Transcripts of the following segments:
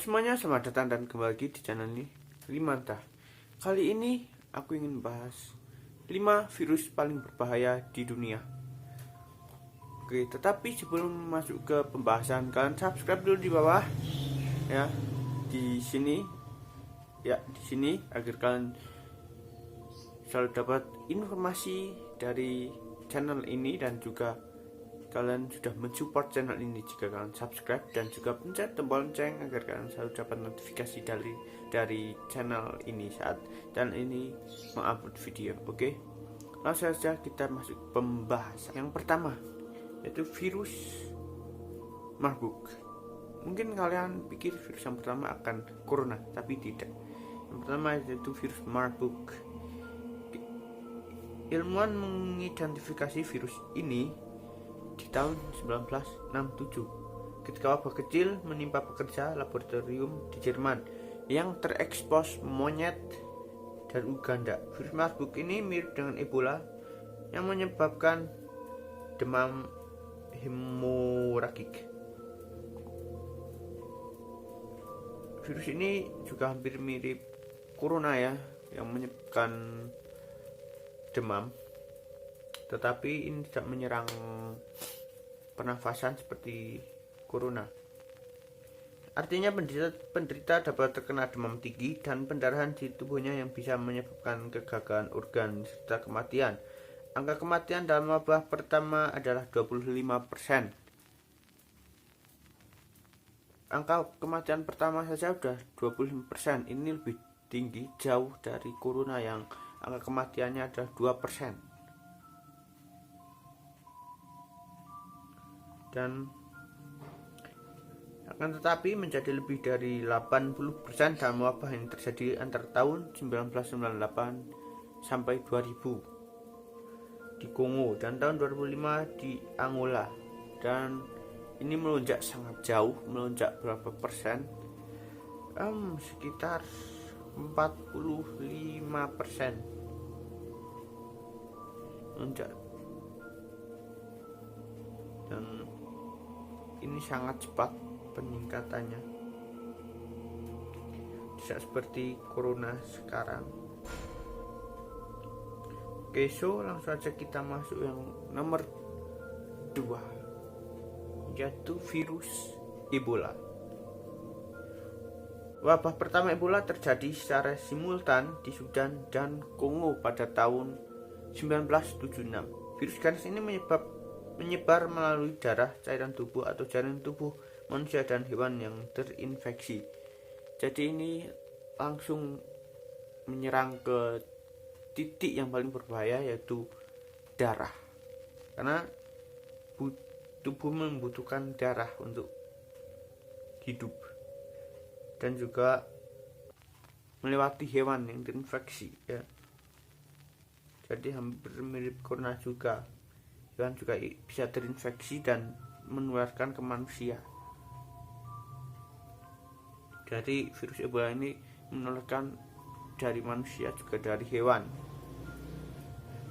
semuanya, selamat datang dan kembali lagi di channel ini Limanta. Kali ini aku ingin bahas 5 virus paling berbahaya di dunia. Oke, tetapi sebelum masuk ke pembahasan, kalian subscribe dulu di bawah ya. Di sini agar kalian selalu dapat informasi dari channel ini, dan juga kalian sudah mensupport channel ini jika kalian subscribe, dan juga pencet tombol lonceng agar kalian selalu dapat notifikasi dari channel ini saat dan ini mengupload video. Oke, langsung saja kita masuk pembahasan. Yang pertama yaitu virus Marburg. Mungkin kalian pikir virus yang pertama akan corona, tapi tidak. Yang pertama yaitu virus Marburg. Ilmuwan mengidentifikasi virus ini di tahun 1967 ketika wabah kecil menimpa pekerja laboratorium di Jerman yang terekspos monyet dari Uganda. Virus Marburg ini mirip dengan Ebola yang menyebabkan demam hemoragik. Virus ini juga hampir mirip corona ya, yang menyebabkan demam, tetapi ini tidak menyerang pernafasan seperti corona. Artinya penderita dapat terkena demam tinggi dan pendarahan di tubuhnya yang bisa menyebabkan kegagalan organ serta kematian. Angka kematian dalam wabah pertama adalah 25%. Angka kematian pertama saja sudah 25%. Ini lebih tinggi jauh dari corona yang angka kematiannya adalah 2%. Dan akan tetapi menjadi lebih dari 80% dalam wabah yang terjadi antara tahun 1998 sampai 2000 di Kongo dan tahun 2005 di Angola. Dan ini melonjak sangat jauh, melonjak berapa persen? Sekitar 45% melonjak. Dan ini sangat cepat peningkatannya, tidak seperti corona sekarang. Oke, so langsung saja kita masuk yang nomor 2, yaitu virus Ebola. Wabah pertama Ebola terjadi secara simultan di Sudan dan Kongo pada tahun 1976. Virus ganas ini menyebar melalui darah, cairan tubuh atau jaringan tubuh manusia dan hewan yang terinfeksi. Jadi ini langsung menyerang ke titik yang paling berbahaya, yaitu darah, karena tubuh membutuhkan darah untuk hidup, dan juga melewati hewan yang terinfeksi ya. Jadi hampir mirip corona juga. Hewan juga bisa terinfeksi dan menularkan ke manusia. Jadi virus Ebola ini menularkan dari manusia juga dari hewan.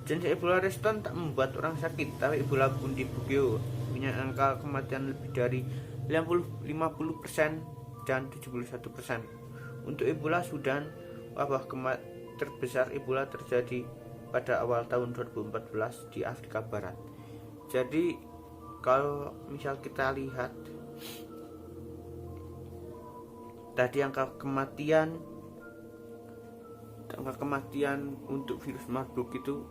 Jenis Ebola reston tak membuat orang sakit, tapi Ebola Bundibugyo punya angka kematian lebih dari 50% dan 71%. Untuk Ebola Sudan, wabah terbesar Ebola terjadi pada awal tahun 2014 di Afrika Barat. Jadi kalau misal kita lihat tadi angka kematian untuk virus Marburg itu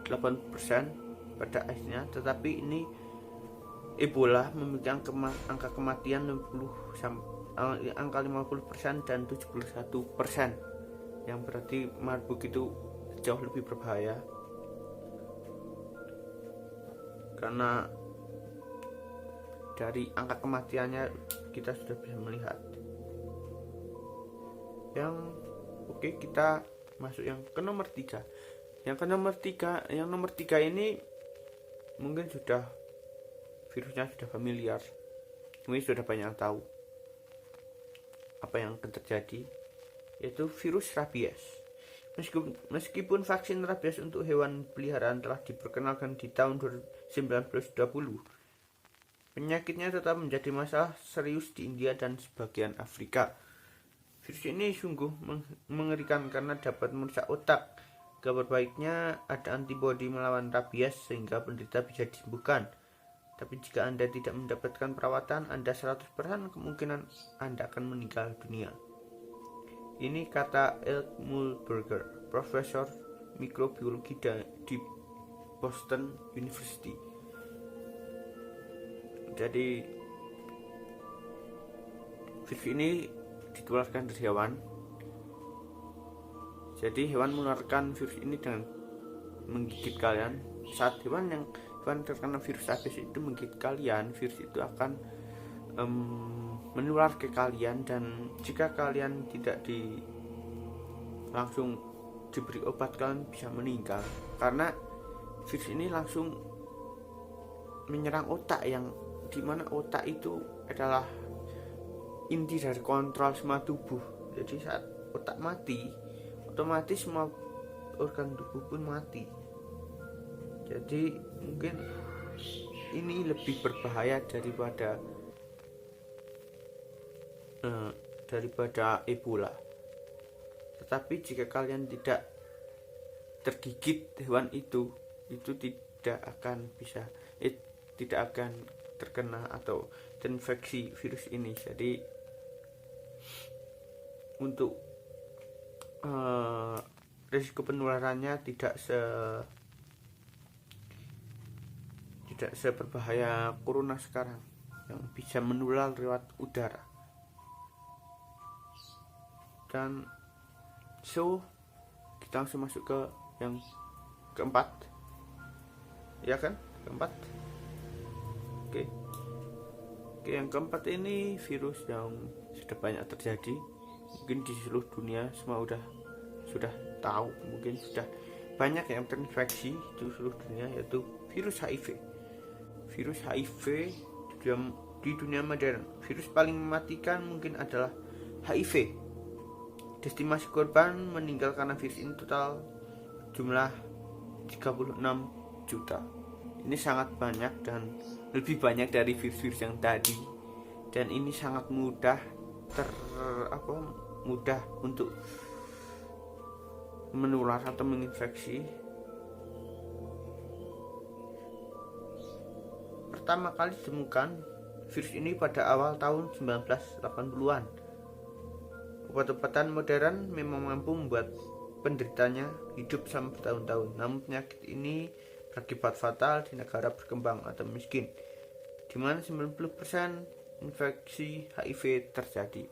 8% pada akhirnya, tetapi ini Ebola memiliki angka kematian angka 50% dan 71%, yang berarti Marburg itu jauh lebih berbahaya, karena dari angka kematiannya kita sudah bisa melihat. Kita masuk yang ke nomor 3. Yang nomor 3 ini mungkin virusnya sudah familiar. Mungkin sudah banyak yang tahu apa yang akan terjadi, yaitu virus rabies. Meskipun vaksin rabies untuk hewan peliharaan telah diperkenalkan di tahun 1920, Penyakitnya tetap menjadi masalah serius di India dan sebagian Afrika. Virus ini sungguh mengerikan karena dapat merusak otak. Kabar baiknya ada antibodi melawan rabies sehingga penderita bisa disembuhkan. Tapi jika Anda tidak mendapatkan perawatan, Anda 100% kemungkinan Anda akan meninggal dunia. Ini kata Elk Mulberger, profesor mikrobiologi di Boston University. Jadi virus ini ditularkan dari hewan. Jadi hewan menularkan virus ini dengan menggigit kalian. Saat hewan terkena virus rabies itu menggigit kalian, virus itu akan menular ke kalian, dan jika kalian tidak langsung diberi obat, kalian bisa meninggal karena virus ini langsung menyerang otak, yang dimana otak itu adalah inti dari kontrol semua tubuh. Jadi saat otak mati, otomatis semua organ tubuh pun mati. Jadi mungkin ini lebih berbahaya daripada Ebola. Tetapi jika kalian tidak tergigit hewan itu tidak akan terkena atau terinfeksi virus ini. Jadi untuk risiko penularannya tidak seberbahaya corona sekarang yang bisa menular lewat udara. Dan kita langsung masuk ke yang keempat, ya kan? Keempat. Oke, yang keempat ini virus yang sudah banyak terjadi, mungkin di seluruh dunia semua sudah tahu, mungkin sudah banyak yang terinfeksi di seluruh dunia, yaitu virus HIV. Virus HIV di dunia modern, virus paling mematikan mungkin adalah HIV. Estimasi korban meninggal karena virus ini total jumlah 36 juta. Ini sangat banyak dan lebih banyak dari virus-virus yang tadi, dan ini sangat mudah untuk menular atau menginfeksi. Pertama kali ditemukan virus ini pada awal tahun 1980-an. Obat-obatan modern memang mampu membuat penderitanya hidup selama bertahun-tahun, namun penyakit ini berakibat fatal di negara berkembang atau miskin, di mana 90% infeksi HIV terjadi.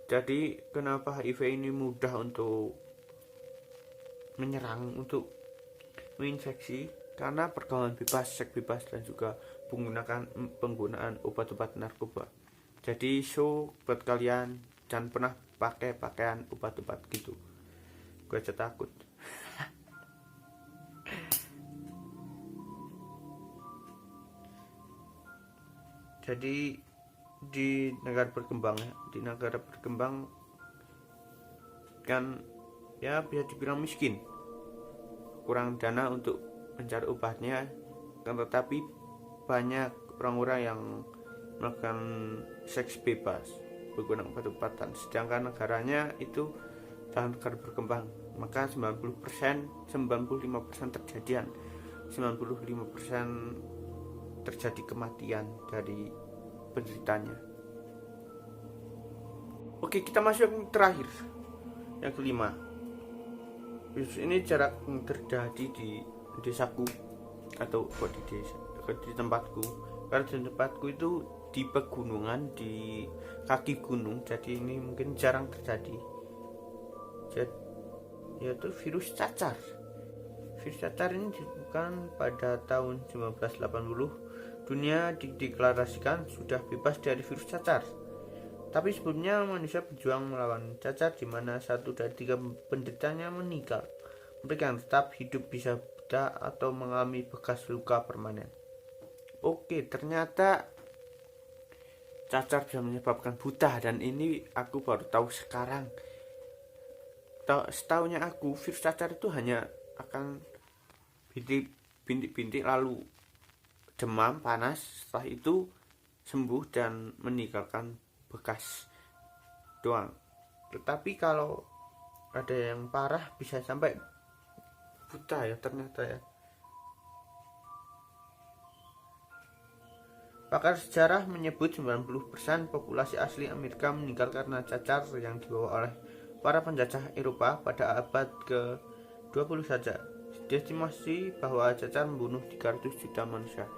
Jadi kenapa HIV ini mudah untuk menyerang, untuk menginfeksi? Karena pergaulan bebas, seks bebas, dan juga penggunaan obat-obat narkoba. Jadi buat kalian jangan pernah pakai pakaian obat-obat gitu. Gue aja takut. Jadi di negara berkembang kan ya bisa dibilang miskin, kurang dana untuk mencari obatnya, kan, tetapi banyak orang-orang yang melakukan seks bebas menggunakan obat-obatan, sedangkan negaranya itu dalam negara berkembang, maka 95% terjadi kematian dari penderitanya. Oke, kita masuk yang terakhir, yang kelima. Virus ini jarak terjadi di desaku atau di tempatku. Karena di tempatku itu di pegunungan, di kaki gunung, jadi ini mungkin jarang terjadi. Yaitu virus cacar. Virus cacar ini ditemukan pada tahun 1980. Dunia dideklarasikan sudah bebas dari virus cacar. Tapi sebelumnya manusia berjuang melawan cacar, di mana 1 dari 3 penderitanya meninggal. Mereka yang tetap hidup bisa buta atau mengalami bekas luka permanen. Oke, ternyata cacar bisa menyebabkan buta, dan ini aku baru tahu sekarang. Setahunya aku, virus cacar itu hanya akan bintik-bintik lalu demam, panas, setelah itu sembuh dan meninggalkan bekas doang. Tetapi kalau ada yang parah bisa sampai buta ya ternyata ya. Pakar sejarah menyebut 90% populasi asli Amerika meninggal karena cacar yang dibawa oleh para penjajah Eropa pada abad ke-20 saja. Diestimasi bahwa cacar membunuh 300 juta manusia.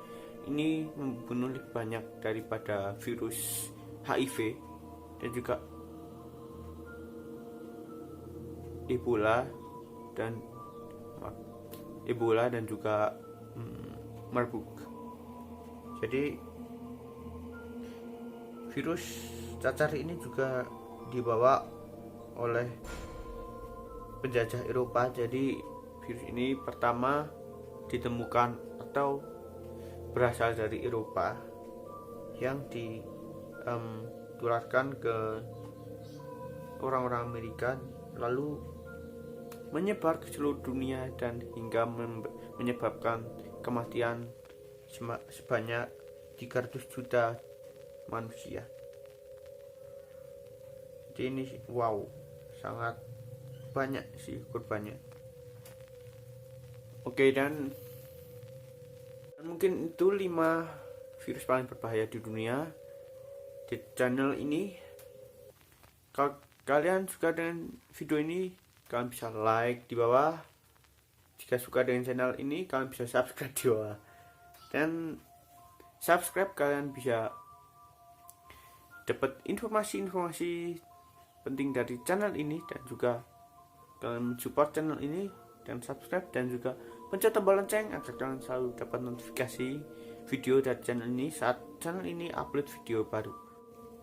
Ini membunuh lebih banyak daripada virus HIV dan juga Ebola dan juga Marburg. Jadi virus cacar ini juga dibawa oleh penjajah Eropa. Jadi virus ini pertama ditemukan atau berasal dari Eropa yang ditularkan ke orang-orang Amerika, lalu menyebar ke seluruh dunia dan hingga menyebabkan kematian sebanyak 300 juta manusia. Jadi ini wow, sangat banyak sih korbannya. Oke, dan mungkin itu 5 virus paling berbahaya di dunia di channel ini. Kalau kalian suka dengan video ini, kalian bisa like di bawah. Jika suka dengan channel ini, kalian bisa subscribe di bawah. Dan subscribe, kalian bisa dapat informasi-informasi penting dari channel ini, dan juga kalian support channel ini dan subscribe, dan juga pencet tombol lonceng agar kalian selalu dapat notifikasi video dari channel ini saat channel ini upload video baru.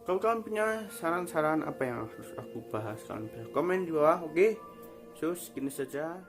Kalau kalian punya saran-saran apa yang harus aku bahas, kalian bisa komen di bawah. Oke, so segini saja.